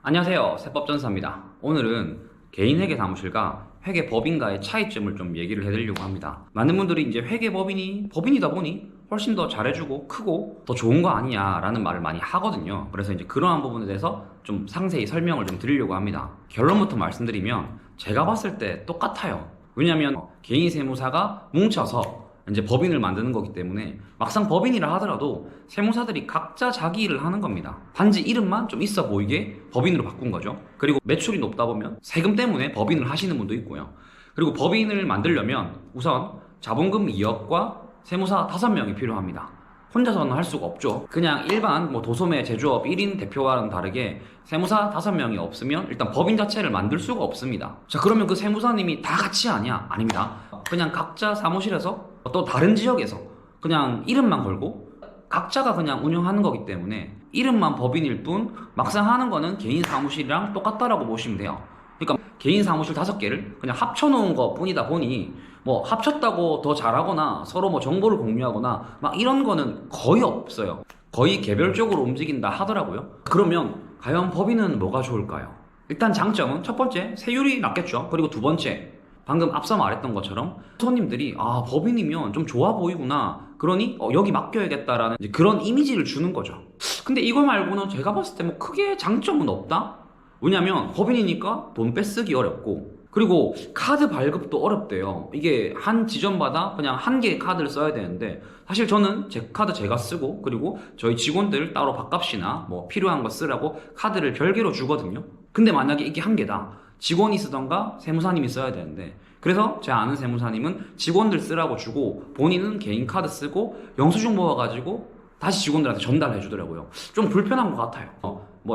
안녕하세요. 세법전사입니다. 오늘은 개인회계 사무실과 회계법인과의 차이점을 좀 얘기를 해드리려고 합니다. 많은 분들이 이제 회계법인이 법인이다 보니 훨씬 더 잘해주고 크고 더 좋은 거 아니냐 라는 말을 많이 하거든요. 그래서 이제 그러한 부분에 대해서 좀 상세히 설명을 좀 드리려고 합니다. 결론부터 말씀드리면 제가 봤을 때 똑같아요. 왜냐면 개인 세무사가 뭉쳐서 이제 법인을 만드는 거기 때문에 막상 법인이라 하더라도 세무사들이 각자 자기 일을 하는 겁니다. 단지 이름만 좀 있어 보이게 법인으로 바꾼 거죠. 그리고 매출이 높다 보면 세금 때문에 법인을 하시는 분도 있고요. 그리고 법인을 만들려면 우선 자본금 2억과 세무사 5명이 필요합니다. 혼자서는 할 수가 없죠. 그냥 일반 도소매 제조업 1인 대표와는 다르게 세무사 5명이 없으면 일단 법인 자체를 만들 수가 없습니다. 자, 그러면 그 세무사님이 다 같이 하냐? 아닙니다. 그냥 각자 사무실에서 또 다른 지역에서 그냥 이름만 걸고 각자가 그냥 운영하는 거기 때문에 이름만 법인일 뿐 막상 하는 거는 개인 사무실이랑 똑같다라고 보시면 돼요. 그러니까 개인 사무실 5개를 그냥 합쳐놓은 것 뿐이다 보니 합쳤다고 더 잘하거나 서로 정보를 공유하거나 막 이런 거는 거의 없어요. 거의 개별적으로 움직인다 하더라고요. 그러면 과연 법인은 뭐가 좋을까요? 일단 장점은 첫 번째, 세율이 낮겠죠. 그리고 두 번째, 방금 앞서 말했던 것처럼 손님들이 법인이면 좀 좋아 보이구나, 그러니 여기 맡겨야겠다라는 그런 이미지를 주는 거죠. 근데 이거 말고는 제가 봤을 때 크게 장점은 없다? 왜냐면 법인이니까 돈 뺏쓰기 어렵고, 그리고 카드 발급도 어렵대요. 이게 한 지점마다 그냥 한 개의 카드를 써야 되는데, 사실 저는 제 카드 제가 쓰고, 그리고 저희 직원들 따로 밥값이나 필요한 거 쓰라고 카드를 별개로 주거든요. 근데 만약에 이게 한 개다, 직원이 쓰던가 세무사님이 써야 되는데, 그래서 제 아는 세무사님은 직원들 쓰라고 주고 본인은 개인 카드 쓰고 영수증 모아가지고 다시 직원들한테 전달해 주더라고요. 좀 불편한 것 같아요.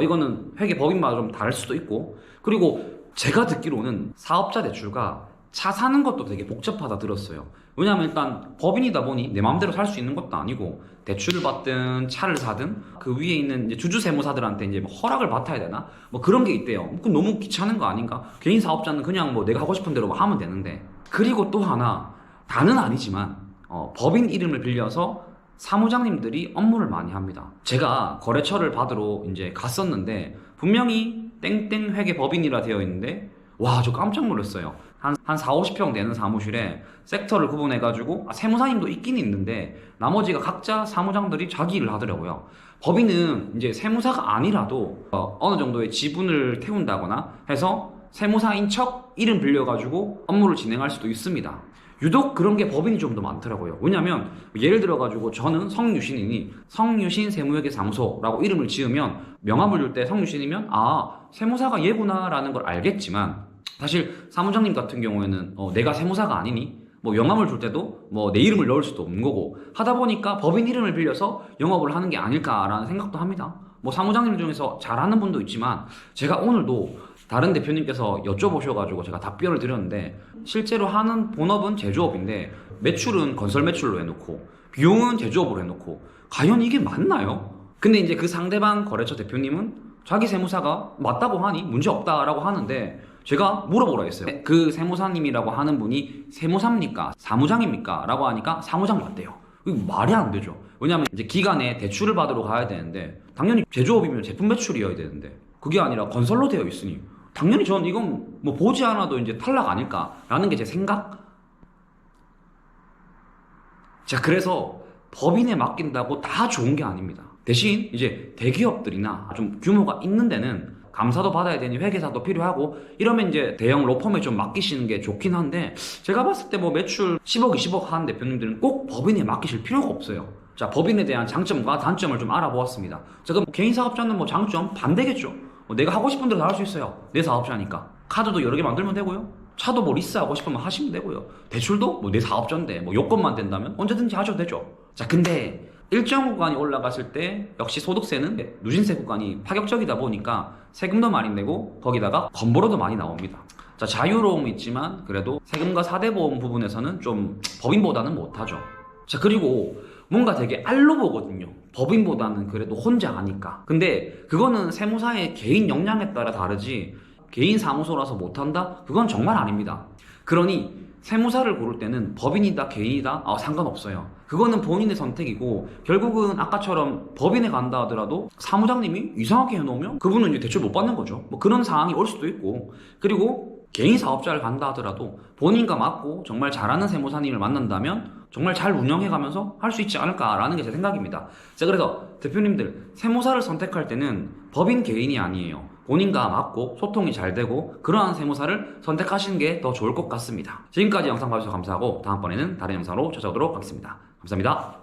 이거는 회계 법인마다 좀 다를 수도 있고, 그리고 제가 듣기로는 사업자 대출과 차 사는 것도 되게 복잡하다 들었어요. 왜냐면 일단 법인이다 보니 내 마음대로 살 수 있는 것도 아니고, 대출을 받든 차를 사든 그 위에 있는 이제 주주 세무사들한테 이제 허락을 받아야 되나? 그런 게 있대요. 그건 너무 귀찮은 거 아닌가? 개인 사업자는 그냥 내가 하고 싶은 대로 하면 되는데. 그리고 또 하나, 다는 아니지만 법인 이름을 빌려서 사무장님들이 업무를 많이 합니다. 제가 거래처를 받으러 이제 갔었는데 분명히 땡땡 회계 법인이라 되어 있는데, 와, 저 깜짝 놀랐어요. 한 4, 50평 되는 사무실에 섹터를 구분해가지고 세무사님도 있긴 있는데 나머지가 각자 사무장들이 자기 일을 하더라고요. 법인은 이제 세무사가 아니라도 어느 정도의 지분을 태운다거나 해서 세무사인 척 이름 빌려가지고 업무를 진행할 수도 있습니다. 유독 그런 게 법인이 좀 더 많더라고요. 왜냐면 예를 들어가지고 저는 성유신이니 성유신 세무회계사무소라고 이름을 지으면 명함을 줄 때 성유신이면 세무사가 얘구나 라는 걸 알겠지만, 사실 사무장님 같은 경우에는 내가 세무사가 아니니 영업을 줄 때도 내 이름을 넣을 수도 없는 거고, 하다 보니까 법인 이름을 빌려서 영업을 하는 게 아닐까라는 생각도 합니다. 사무장님 중에서 잘하는 분도 있지만, 제가 오늘도 다른 대표님께서 여쭤보셔가지고 제가 답변을 드렸는데, 실제로 하는 본업은 제조업인데 매출은 건설 매출로 해놓고 비용은 제조업으로 해놓고 과연 이게 맞나요? 근데 이제 그 상대방 거래처 대표님은 자기 세무사가 맞다고 하니 문제없다라고 하는데, 제가 물어보라 했어요. 그 세무사님이라고 하는 분이 세무사입니까? 사무장입니까? 라고 하니까 사무장 맞대요. 이거 말이 안 되죠. 왜냐면 이제 기간에 대출을 받으러 가야 되는데, 당연히 제조업이면 제품 매출이어야 되는데 그게 아니라 건설로 되어 있으니 당연히 전 이건 보지 않아도 이제 탈락 아닐까라는 게 제 생각? 자, 그래서 법인에 맡긴다고 다 좋은 게 아닙니다. 대신 이제 대기업들이나 좀 규모가 있는 데는 감사도 받아야 되니 회계사도 필요하고 이러면 이제 대형 로펌에 좀 맡기시는 게 좋긴 한데, 제가 봤을 때 매출 10억, 20억 하는 대표님들은 꼭 법인에 맡기실 필요가 없어요. 자, 법인에 대한 장점과 단점을 좀 알아보았습니다. 자, 그럼 개인 사업자는 장점 반대겠죠. 내가 하고 싶은 대로 다 할 수 있어요. 내 사업자니까. 카드도 여러 개 만들면 되고요. 차도 리스 하고 싶으면 하시면 되고요. 대출도 내 사업자인데 요건만 된다면 언제든지 하셔도 되죠. 자, 근데 일정 구간이 올라갔을 때 역시 소득세는 누진세 구간이 파격적이다 보니까 세금도 많이 내고 거기다가 건보료도 많이 나옵니다. 자, 자유로움은 있지만 그래도 세금과 4대 보험 부분에서는 좀 법인보다는 못하죠. 자, 그리고 뭔가 되게 알로 보거든요. 법인보다는 그래도 혼자 하니까. 근데 그거는 세무사의 개인 역량에 따라 다르지 개인 사무소라서 못한다? 그건 정말 아닙니다. 그러니 세무사를 고를 때는 법인이다 개인이다 상관없어요. 그거는 본인의 선택이고 결국은 아까처럼 법인에 간다 하더라도 사무장님이 이상하게 해놓으면 그분은 이제 대출 못 받는 거죠. 뭐 그런 상황이 올 수도 있고, 그리고 개인 사업자를 간다 하더라도 본인과 맞고 정말 잘하는 세무사님을 만난다면 정말 잘 운영해가면서 할 수 있지 않을까라는 게 제 생각입니다. 자, 그래서 대표님들 세무사를 선택할 때는 법인 개인이 아니에요. 본인과 맞고 소통이 잘 되고 그러한 세무사를 선택하시는 게 더 좋을 것 같습니다. 지금까지 영상 봐주셔서 감사하고 다음번에는 다른 영상으로 찾아오도록 하겠습니다. 감사합니다.